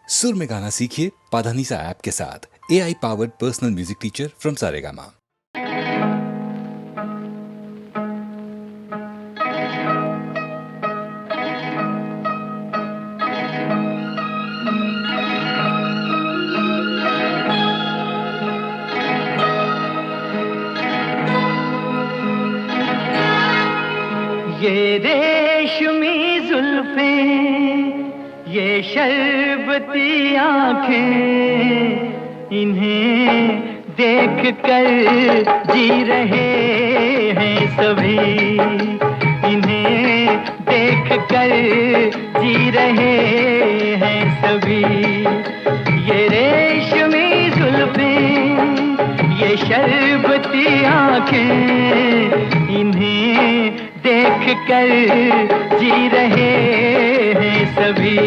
सुर में गाना सीखिए पाधानीसा ऐप के साथ। AI powered personal music teacher from Saregama. ये रेशमी जुल्फें, ये शरबती आँखें, इन्हें देख कर जी रहे हैं सभी। इन्हें देख कर जी रहे हैं सभी। ये रेशमी जुल्फें, ये शरबती आँखें, इन्हें देख कर जी रहे हैं सभी।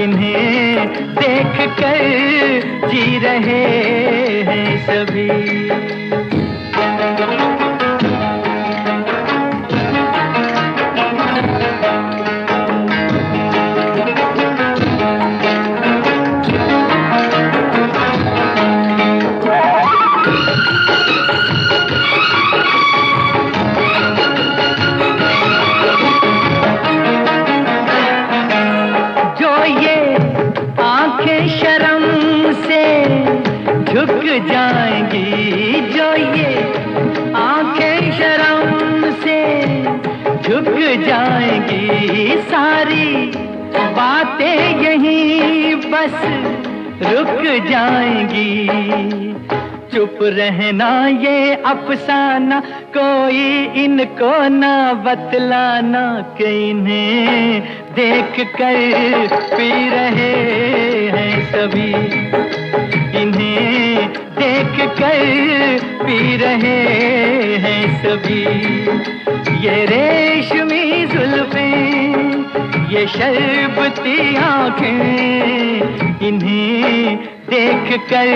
इन्हें देख कर जी रहे हैं सभी। झुक जाएंगी जो ये आंखें शर्म से झुक जाएंगी, सारी बातें यहीं बस रुक जाएंगी। चुप रहना ये अफसाना, कोई इनको ना बतलाना कि इन्हें देख कर पी रहे हैं सभी। इन्हें देख कर पी रहे हैं सभी। ये रेशमी जुल्फें, ये शरबती आँखें, इन्हें देख कर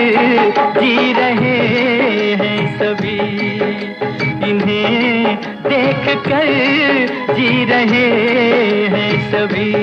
जी रहे हैं सभी। इन्हें देख कर जी रहे हैं सभी।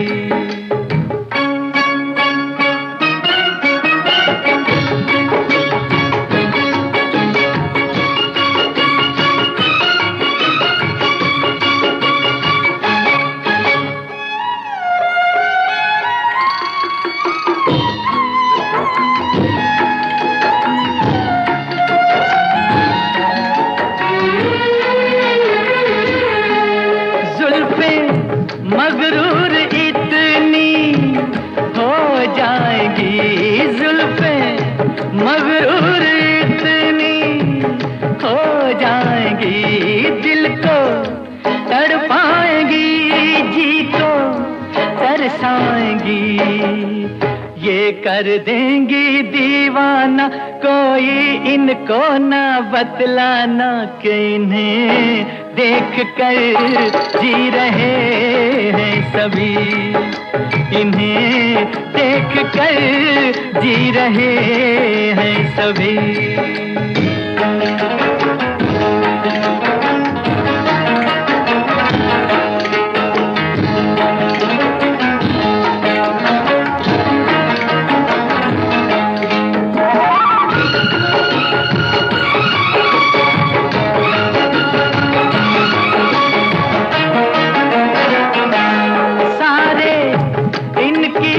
मगरूर इतनी हो जाएगी, जुल्फें मगरूर इतनी हो जाएंगी, दिल को तड़पाएंगी, जी को तरसाएंगी। ये कर देंगी दीवाना, कोई इनको ना बतलाना कि इन्हें देख कर जी रहे हैं सभी। इन्हें देख कर जी रहे हैं सभी।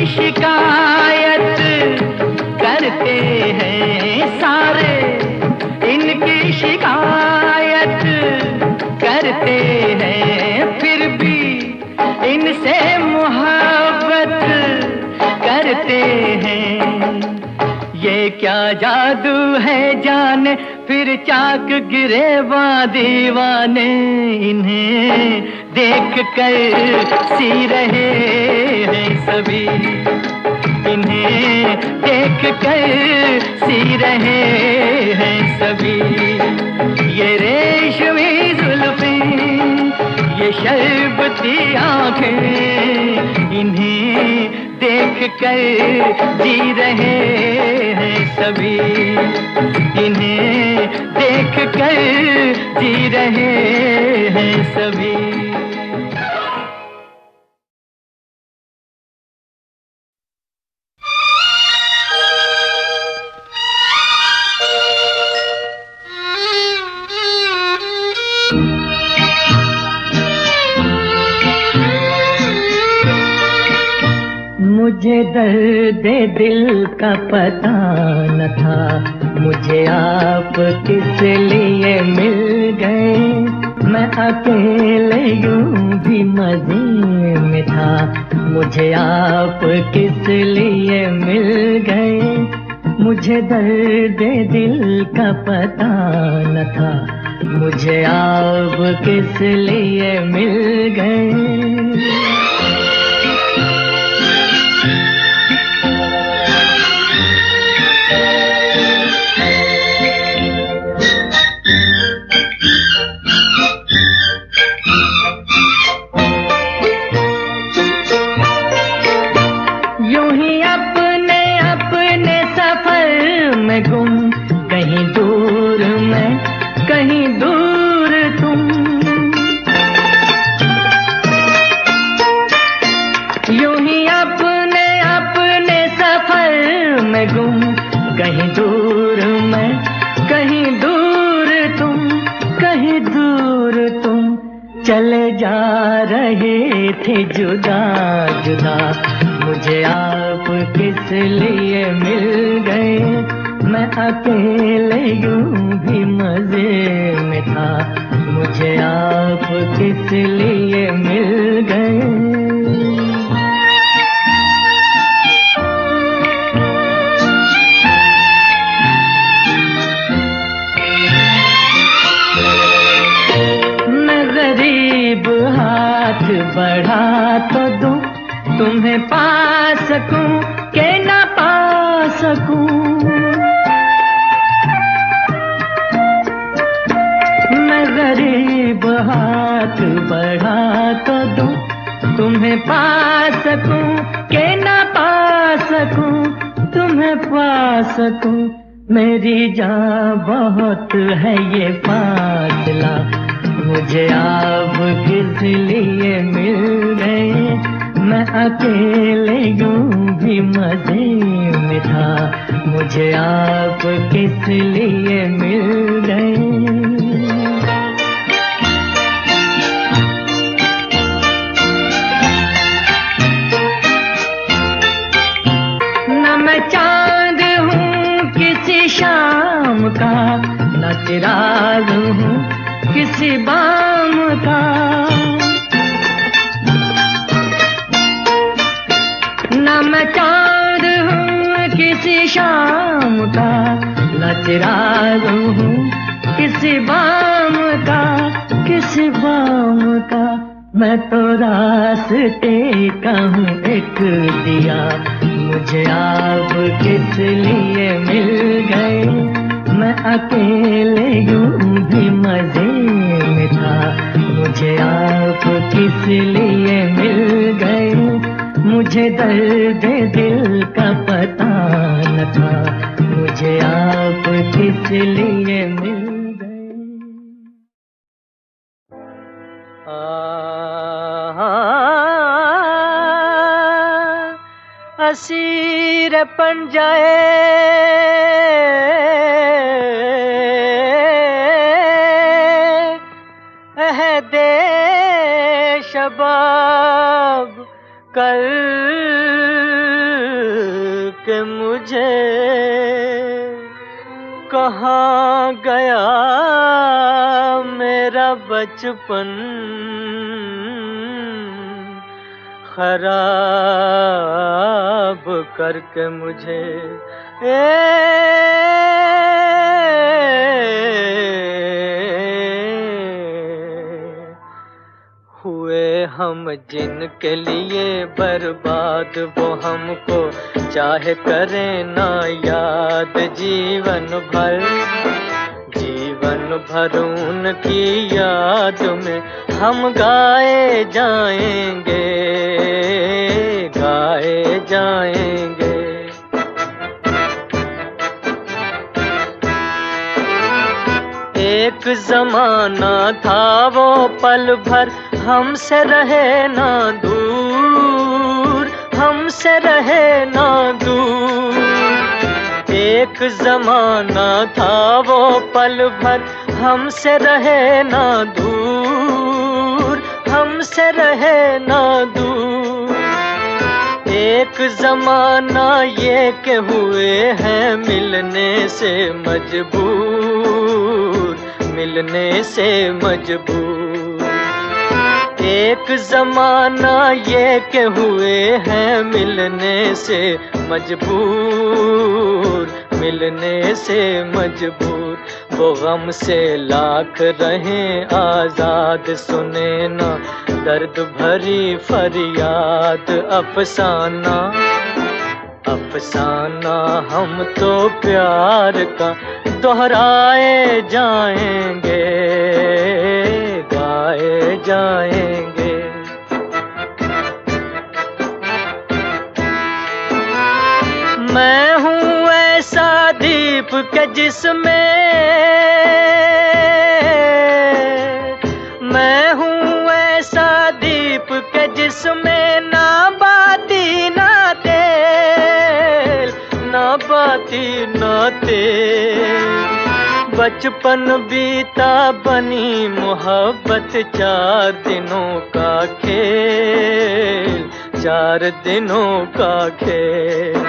शिकायत करते हैं सारे, इनकी शिकायत करते हैं, फिर भी इनसे मोहब्बत करते हैं। ये क्या जादू है जाने, फिर चाक गिरेवा दीवाने, इन्हें देख कर सी रहे हैं सभी। इन्हें देख कर सी रहे हैं सभी। ये रेशमी जुल्फें, ये शरबती आँखें, इन्हें देख कर जी रहे हैं सभी। इन्हें देख कर जी रहे हैं सभी। मुझे दर्द दिल का पता न था, मुझे आप किस लिए मिल गए। मैं अकेले यूं भी मजे में था, मुझे आप किस लिए मिल गए। मुझे दर्द दिल का पता न था, मुझे आप किस लिए मिल गए। यूं ही अपने अपने सफर में गुम, कहीं दूर मैं कहीं दूर तुम। यूं ही अपने अपने सफर में गुम, कहीं दूर मैं कहीं दूर तुम, कहीं दूर तुम। चले जा रहे थे जुदा जुदा, मुझे आप किस लिए मिल गए। मैं अकेले यूं भी मजे में था, मुझे आप किस लिए मिल गए। गरीब हाथ बढ़ा तो दूं, तुम्हें पा सकूं के ना पा सकूं। मैं गरीब हाथ बढ़ा तो दूं, तुम्हें पा सकूं के ना पा सकूं, तुम्हें पा सकूं। मेरी जान बहुत है ये फासला, मुझे आप किस लिए मिल गए। मैं अकेले यूं भी मजे में था, मुझे आप किस लिए मिल गए। न मैं चांद हूँ किसी शाम का, न चिराग हूँ किसी बाम का। न मैं चांद हूँ किसी शाम का, न चिराग हूँ किसी बाम का, किसी बाम का। मैं तो रास्ते का हूँ एक दिया, मुझे आप किस लिए मिल गए। मैं अकेले यूं भी मजे में था, मुझे आप किस लिए मिल गए। मुझे दर्द दिल का पता न था, मुझे आप किस लिए मिल गए। असीर बन जाए अहदे शबाब कर के मुझे कहाँ गया मेरा बचपन। खराब करके मुझे हुए हम जिनके लिए बर्बाद, वो हमको चाहे करें ना याद। जीवन भर उनकी याद में हम गाए जाएंगे, गाए जाएंगे। एक जमाना था वो पल भर हमसे रहे ना दूर, हमसे रहे ना दूर। एक जमाना था वो पल भर हमसे रहे ना दूर, हमसे रहे ना दूर। एक जमाना ये के हुए हैं मिलने से मजबूर, मिलने से मजबूर। एक जमाना ये के हुए हैं मिलने से मजबूर, मिलने से मजबूर। वो गम से लाख रहें आजाद, सुने ना दर्द भरी फरियाद। अफसाना अफसाना हम तो प्यार का दोहराए जाएंगे, गाए जाएंगे। मैं हूँ ऐसा दीप के जिसमें, मैं हूँ ऐसा दीप के जिसमें ना बाती ना तेल, ना बाती ना तेल। बचपन बीता बनी मोहब्बत, 4 दिनों का खेल, 4 दिनों का खेल।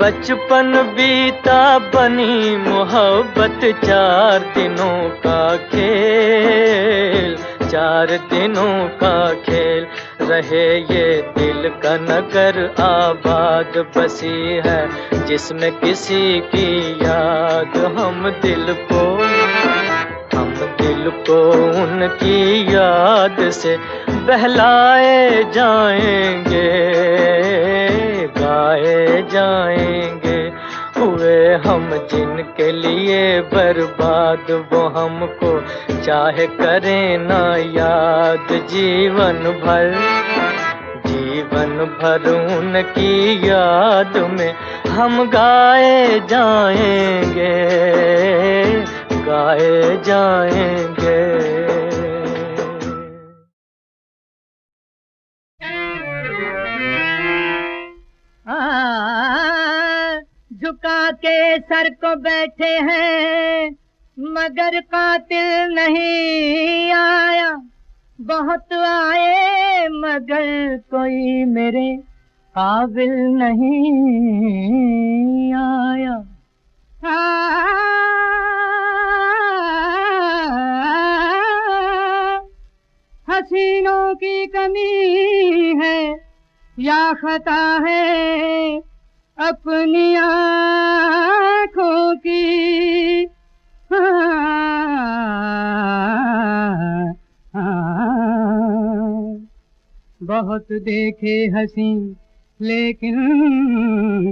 बचपन बीता बनी मोहब्बत, 4 दिनों का खेल, 4 दिनों का खेल। रहे ये दिल का नगर आबाद, बसी है जिसमें किसी की याद। हम दिल को उनकी याद से बहलाए जाएंगे, गाए जाएंगे। हुए हम जिनके लिए बर्बाद, वो हमको चाहे करें ना याद। जीवन भर उनकी याद में हम गाए जाएंगे, गाए जाएंगे। झुका के सर को बैठे हैं मगर कातिल नहीं आया। बहुत आए मगर कोई मेरे काबिल नहीं आया। हसीनों की कमी है या खता है अपनी आँखों की। बहुत देखे हंसी लेकिन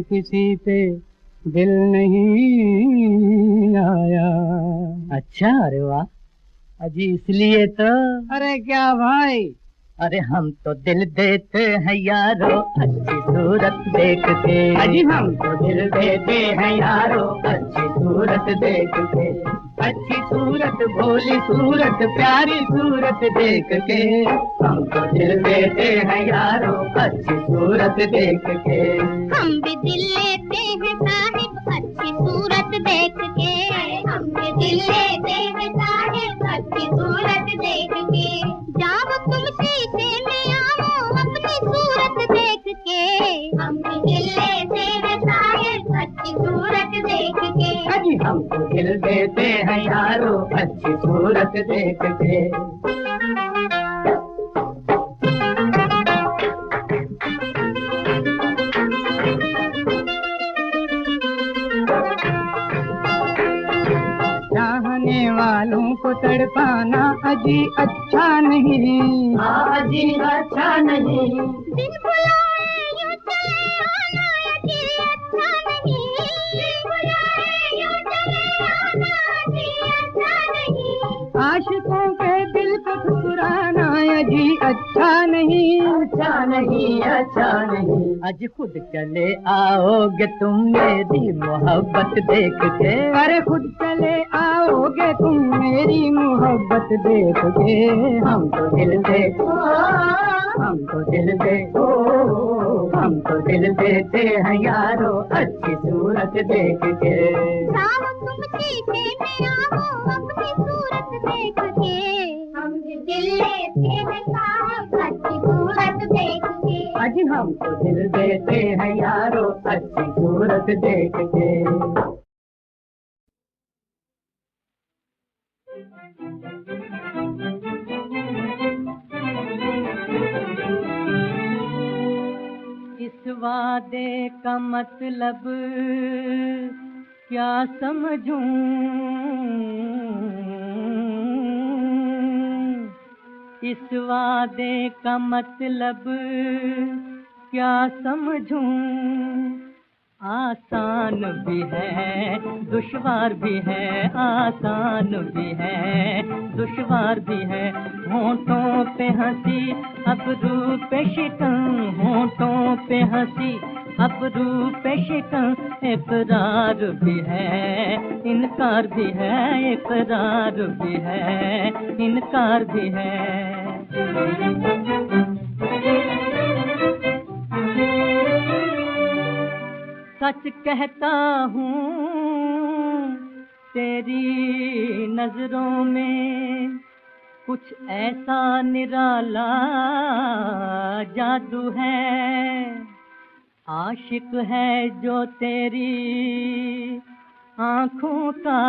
किसी पे दिल नहीं आया। अच्छा, अरे वाह अजी, इसलिए तो। अरे क्या भाई, अरे हम तो दिल देते हैं यारो अच्छी सूरत देख के। अजी हम तो दिल देते हैं यारो अच्छी सूरत देख के। अच्छी सूरत, भोली सूरत, प्यारी सूरत देख के। हम तो दिल देते हैं यारो अच्छी सूरत देख के। हम भी दिल लेते हैं साहिब अच्छी सूरत देख के। हम भी दिल लेते हैं साहिब अच्छी सूरत देख के। जाओ तुम शीशे में आओ अपनी सूरत देख के। हम भी दिल लेते हैं साहिब अच्छी सूरत देख के। अजी हम तो दिल देते हैं यारो अच्छी सूरत देख के। चाहने वालों को तड़पाना अजी अच्छा नहीं। अजी अच्छा नहीं। दिन बुलाए यूं चले आना अजी अच्छा नहीं। दिन बुलाए यूं चले आना अजी अच्छा नहीं। आशिकों के दिल को ठुकराना अजी अच्छा नहीं। अच्छा नहीं, अच्छा नहीं। अज खुद चले आओगे तुम मेरी मोहब्बत देख के। अरे खुद चले आओगे तुम मेरी मोहब्बत देख के। हम तो दिल दे, हम तो दिल दे, हम तो दिल देते हैं यारो अच्छी सूरत देख के। जाओ तुम शीशे में आओ अपनी सूरत देख के। हम भी दिल लेते हैं साहब अच्छी सूरत देख के। अजी हम तो दिल देते हैं यारो अच्छी सूरत देख के। इस वादे का मतलब क्या समझूं, इस वादे का मतलब क्या समझूं, आसान भी है दुश्वार भी है, आसान भी है दुश्वार भी है। होंठों पे हंसी अबरू पे शिकन, होंठों पे हंसी अबरू पे शिकन, इकरार भी है इनकार भी है, इकरार भी है इनकार भी है। सच कहता हूँ तेरी नजरों में कुछ ऐसा निराला जादू है, आशिक है जो तेरी आँखों का,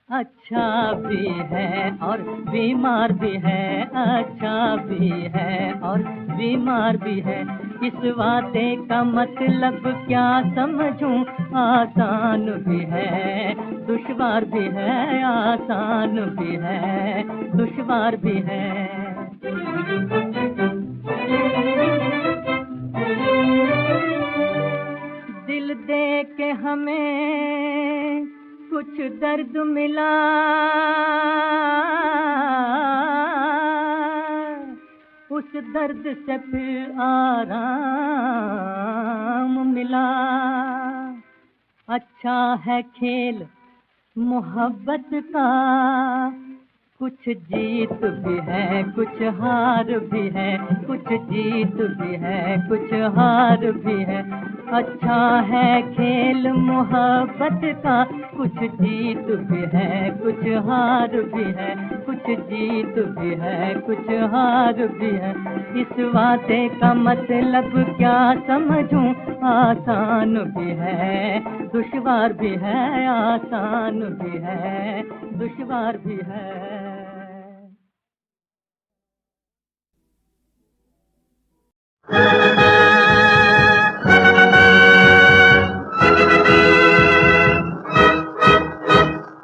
अच्छा भी है और बीमार भी है, अच्छा भी है और बीमार भी है। इस वादे का मतलब क्या समझूं, आसान भी है दुश्वार भी है, आसान भी है दुश्वार भी है। दिल दे के हमें कुछ दर्द मिला, उस दर्द से फिर आराम मिला। अच्छा है खेल मोहब्बत का, कुछ जीत भी है कुछ हार भी है, कुछ जीत भी है कुछ हार भी है। अच्छा है खेल मोहब्बत का, कुछ जीत भी है कुछ हार भी है, कुछ जीत भी है कुछ हार भी है। इस वादे का मतलब क्या समझूं, आसान भी है दुश्वार भी है, आसान भी है दुश्वार भी है।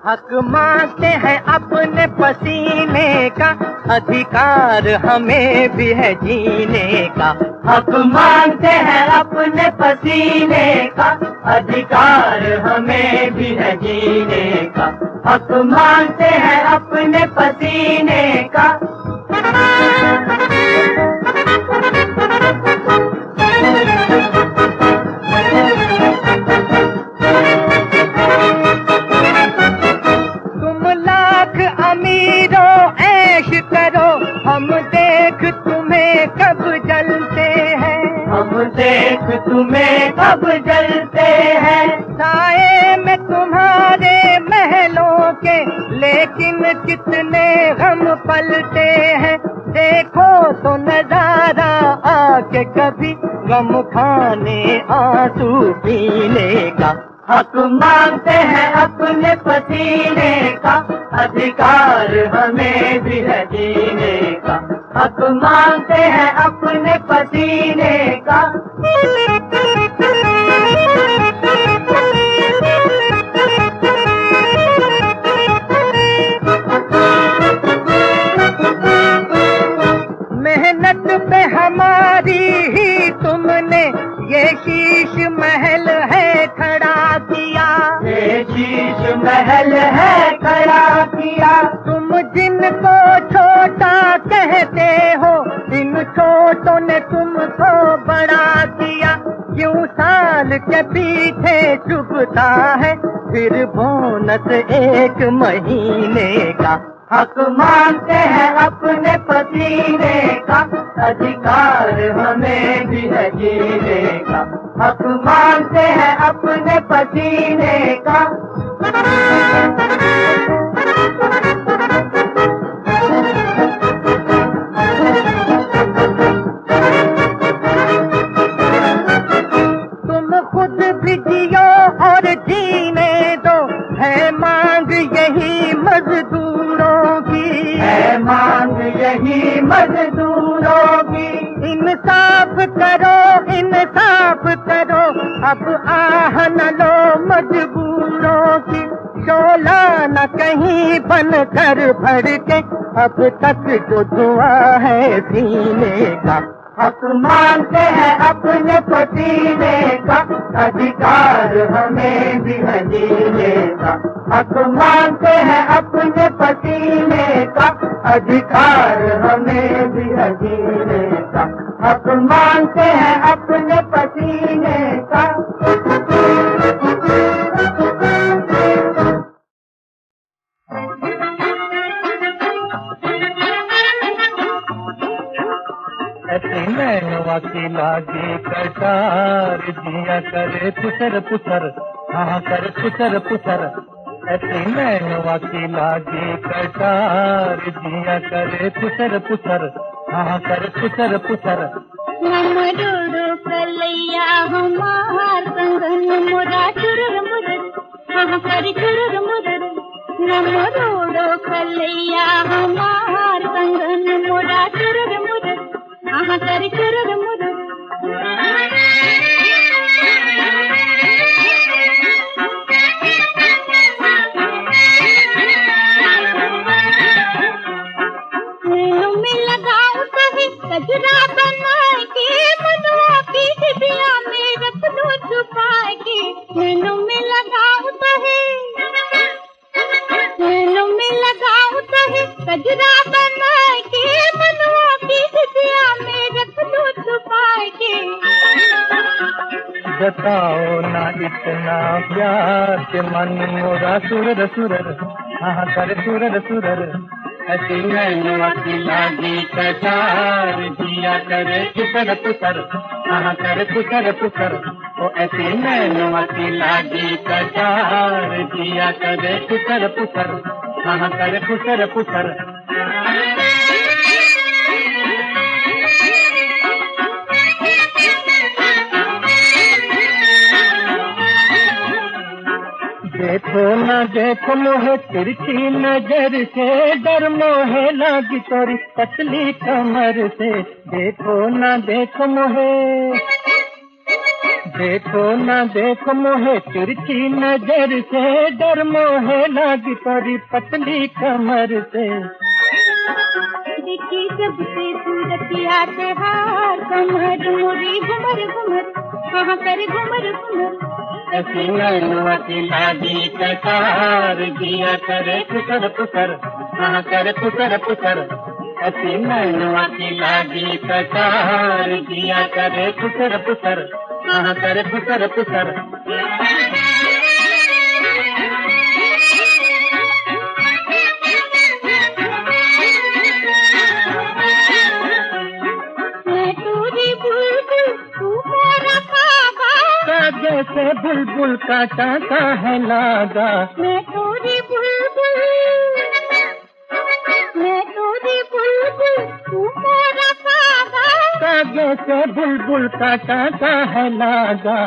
हक मांगते हैं अपने पसीने का, अधिकार हमें भी है जीने का। हक मांगते हैं अपने पसीने का, अधिकार हमें भी है जीने का। हक मांगते हैं अपने पसीने का। अमीरों ऐश करो, हम देख तुम्हें कब जलते हैं, हम देख तुम्हें कब जलते हैं। साए में तुम्हारे महलों के लेकिन कितने गम पलते हैं। देखो तो नजारा आके कभी गम खाने आंसू पीने का। हक मांगते हैं अपने पसीने का, अधिकार हमें भी है जीने का। हक मांगते हैं अपने पसीने का। मेहनत पे हमारी ही तुमने ये शीश महल है खड़ा किया, ये शीश महल है खड़ा किया। तुम जिनको छोटा कहते हो, इन छोटों ने तुमको बड़ा किया। क्यों साल के पीछे चुभता है फिर बोनस एक महीने का। हक मांगते हैं अपने पसीने का, अधिकार हमें भी है जीने का। हक मांगते हैं अपने पसीने का। अब करो अब आह न लो मजबूरों की, शोला न कहीं बन कर भड़के, अब तक जो धुआं है सीने का। हक मानते हैं अपने पसीने का, अधिकार हमें भी है जीने का। हक मानते हैं अपने पसीने का, अधिकार हमें भी है जीने का। हक मानते हैं अपने पसीने का। ऐसे नैनवा की लागी कटार, जिया करे पुसर पुसर, हाँ करे पुसर पुसर। ऐसे नैनवा की लागी कटार, जिया करे पुसर पुसर, हाँ करे पुसर पुसर। नमरूडो कलैया हमार कंगन मोरा चुरुर मुरुर, हाँ कर चुरुर मुरुर। नमरूडो कलैया हमार कंगन मोरा चुरुर मुरुर, हाँ कर चुरुर मुरुर। में लगाऊं कहीं कजरा बना के, मनुआ की डिबिया में रख लूं छुपा के। नैनों में लगाऊं कहीं, नैनों में लगाऊं कहीं कजरा बना के, मनुआ की डिबिया में रख लूं छुपा के। बताओ ना इतना प्यार के मन मोरा सुरर सुरर, हाँ करे सुरर सुरर। ऐसी नैनवा की लागी कटार, जिया करे पुसर पुसर, हाँ करे पुसर पुसर। ओ ऐसी नैनवा की लागी कटार, जिया करे पुसर पुसर, हाँ करे पुसर पुसर। देखो न देखो मोहे तिरछी नजर से, डर मोहे लागी तोरी पतली कमर से। देखो न देखो मोहे, देखो न देखो मोहे तिरछी नजर से, डर मोहे लागी तोरी पतली कमर से। देखी जब से सूरतिया त्योहार, कमर मोरी घुमर घुमर, हाँ कर घुमर घुमर। ऐसी नैनवा की लागी कटार, जिया करे पुसर पुसर, हाँ करे पुसर पुसर। ऐसी नैनवा की लागी कटार, जिया करे पुसर पुसर, हाँ करे पुसर पुसर। जैसे बुलबुल का टाका है लागा, मैं तोरी बुलबुल, मैं तोरी बुलबुल, तू मोरा कागा। जैसे बुलबुल का टाका है लागा।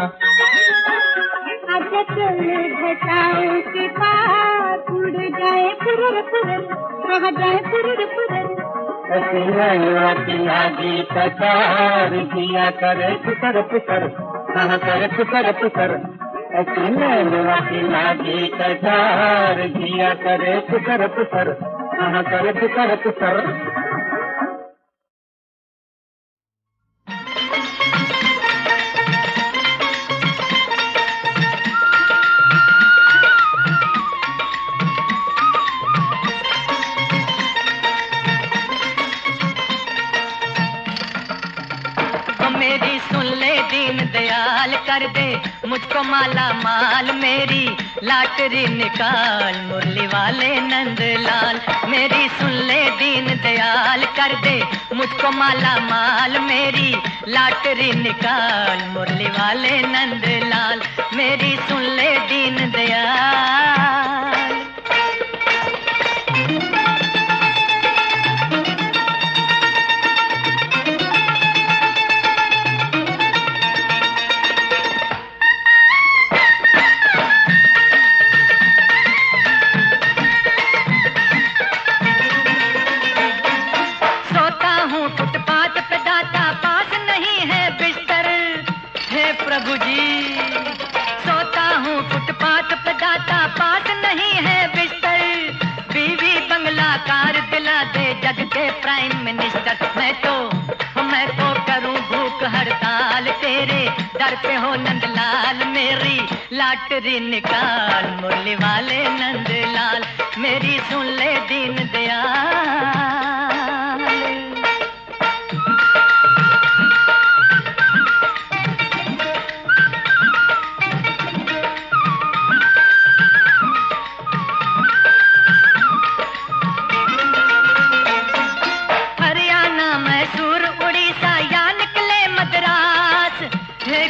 आजा चल घटाओं के पास, उड़ जाए फुरर फुरर, कहाँ जाए फुरर फुरर। ऐसी नैनवा की लागी कटार, जिया करे पुसर पुसर, हाँ करे पुसर पुसर। ऐसी नैनवा की लागी कटार, जिया करे पुसर पुसर, हाँ करे पुसर पुसर। मेरी सुन ले दीन दयाल, कर दे मुझको माला माल, मेरी लाटरी निकाल मुरली वाले नंदलाल। मेरी सुन ले दीन दयाल, कर दे मुझको माला माल, मेरी लाटरी निकाल मुरली वाले नंदलाल। मेरी सुन ले दीन दयाल। प्रभु जी। सोता हूँ फुटपाथ पे दाता, पास नहीं है बिस्तर, बीवी बंगला कार दिला दे जग के प्राइम मिनिस्टर। मैं तो करूं भूख हड़ताल, तेरे दर पे हो नंदलाल, मेरी लाटरी निकाल, मुरली वाले नंदलाल, मेरी सुन ले दीन दयाल।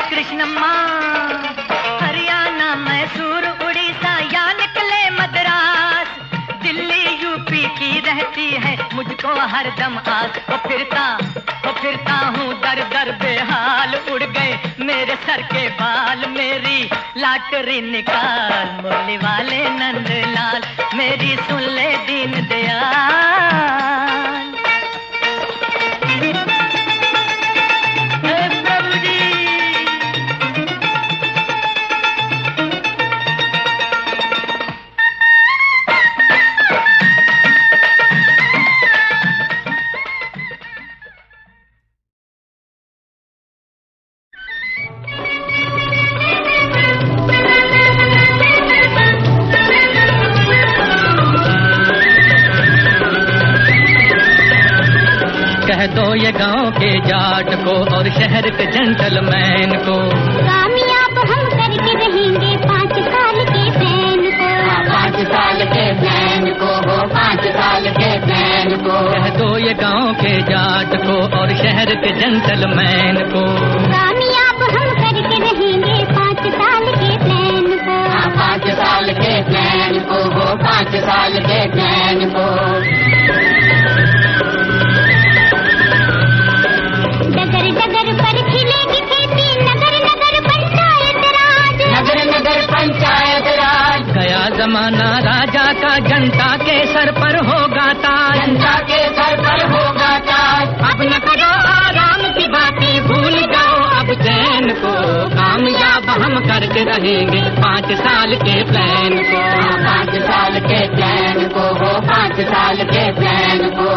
कृष्णम्मा, हरियाणा मैसूर उड़ीसा या निकले मद्रास, दिल्ली यूपी की रहती है मुझको हरदम आस। वो फिरता हूँ दर दर बेहाल, उड़ गए मेरे सर के बाल, मेरी लाटरी निकाल, मुरली वाले नंदलाल, मेरी सुन ले दीन दयाल। कह दो ये गांव के जाट को और शहर के जेंटलमैन को, कामयाब हम करके रहेंगे 5 साल के प्लान को। 5 साल के प्लान को हो, 5 साल के प्लान को। कह दो ये गांव के जाट को और शहर के जेंटलमैन को, कामयाब हम करके रहेंगे 5 साल के प्लान को। 5 साल के प्लान को हो, 5 साल के प्लान को। डगर डगर पर खिलेगी खेती, नगर नगर पंचायत राज, नगर नगर पंचायत राज। गया जमाना राजा का, जनता के सर पर होगा ताज, जनता के सर पर होगा ताज। अब न करो आराम की बातें, भूल जाओ अब चैन को, कामयाब हम करके रहेंगे 5 साल के प्लान को। 5 साल के प्लान को हो, 5 साल के प्लान को।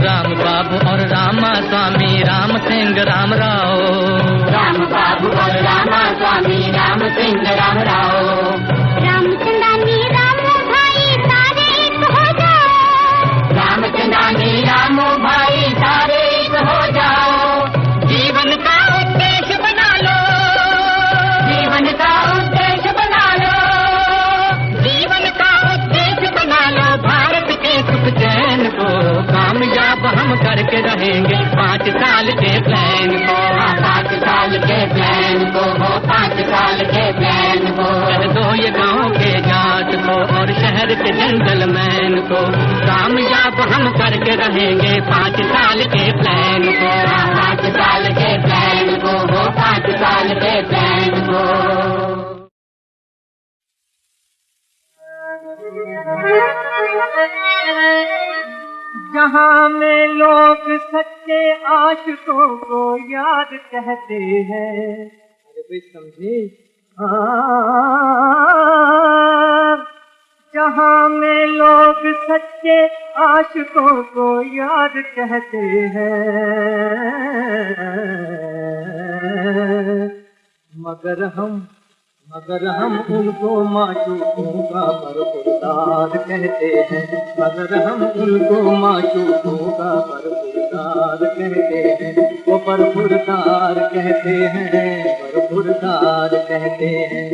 राम बाबू और रामा स्वामी, राम सिंह राम राव, राम बाबू और रामा स्वामी, राम सिंह राम राव। रामचंदानी रामो भाई सारे एक हो जाओ, रामचंदानी रामो भाई सारे एक हो जाओ। जीवन का उद्देश्य बना लो, जीवन का उद्देश्य बना लो, जीवन का उद्देश्य बना लो, भारत के सुख चैन को, कामयाब हम करके रहेंगे 5 साल के प्लान को। 5 साल के प्लान को हो, 5 साल के प्लान को। कह दो ये गांव के जाट को और शहर के जेंटलमैन को, कामयाब हम करके रहेंगे 5 साल के प्लान को। 5 साल के प्लान को हो, 5 साल के प्लान को। जहाँ में लोग सच्चे आशिकों को याद कहते हैं। अरे भाई समझे? जहाँ में लोग सच्चे आशिकों को याद कहते हैं, मगर हम उनको माशूकों का बरखुरदार कहते हैं। मगर हम उनको माशूकों का बरखुरदार कहते हैं। वो बरखुरदार कहते हैं, बरखुरदार कहते हैं।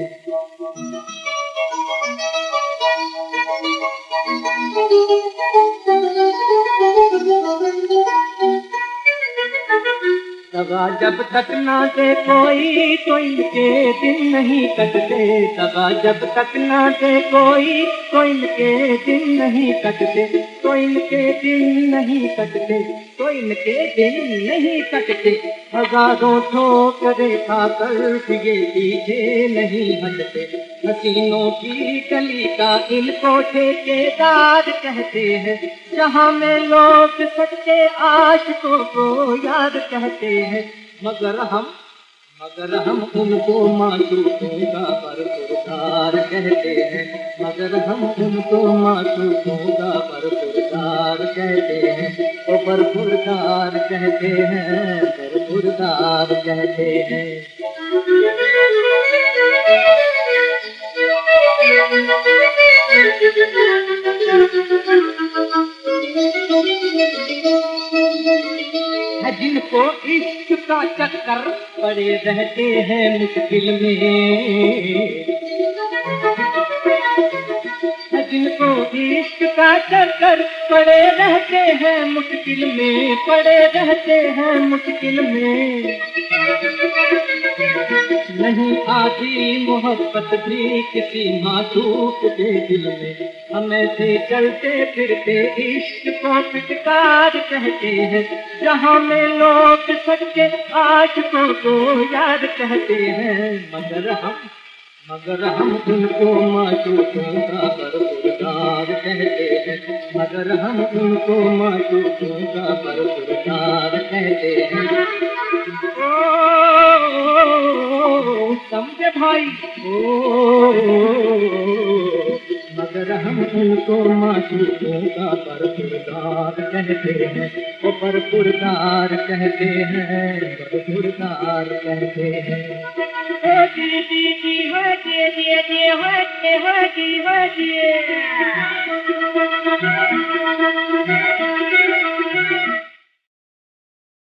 दगा जब तक ना दे कोई तो इनके दिन नहीं कटते। दगा जब तक ना दे कोई तो इनके दिन नहीं कटते। तो इनके दिन नहीं कटते। तो तो इनके दिन नहीं कटते, हजारों ठोकरे खाकर ये पीछे नहीं हटते। हसीनों की गली का इनको ठेकेदार कहते हैं, जहाँ में लोग सच्चे आशिकों को यार कहते हैं। मगर हम उनको मासूमों का बरखुरदार कहते हैं, मगर हम उनको मासूमों का बरखुरदार कहते हैं, वो बरखुरदार कहते हैं, बरखुरदार कहते हैं। है जिनको इश्क का चक्कर पड़े रहते हैं मुश्किल में, है जिनको इश्क का चक्कर पड़े रहते हैं मुश्किल में, पड़े रहते हैं मुश्किल में। नहीं आती मोहब्बत भी किसी मासूक के दिल में, हम ऐसे चलते फिरते इश्क को फिटकार कहते हैं, जहाँ में लोग सच्चे आशिकों को याद कहते हैं। मगर हम उनको मासूकों का बरखुरदार कहते हैं, मगर हम उनको मासूकों का बरखुरदार कहते हैं। ओ समझे भाई, ओ मगर हम उनको मासूकों का बरखुरदार कहते हैं, वो बरखुरदार कहते हैं, बरखुरदार कहते हैं। ओ जी जी जी हो जी जी जी हो जी हो जी हो जी।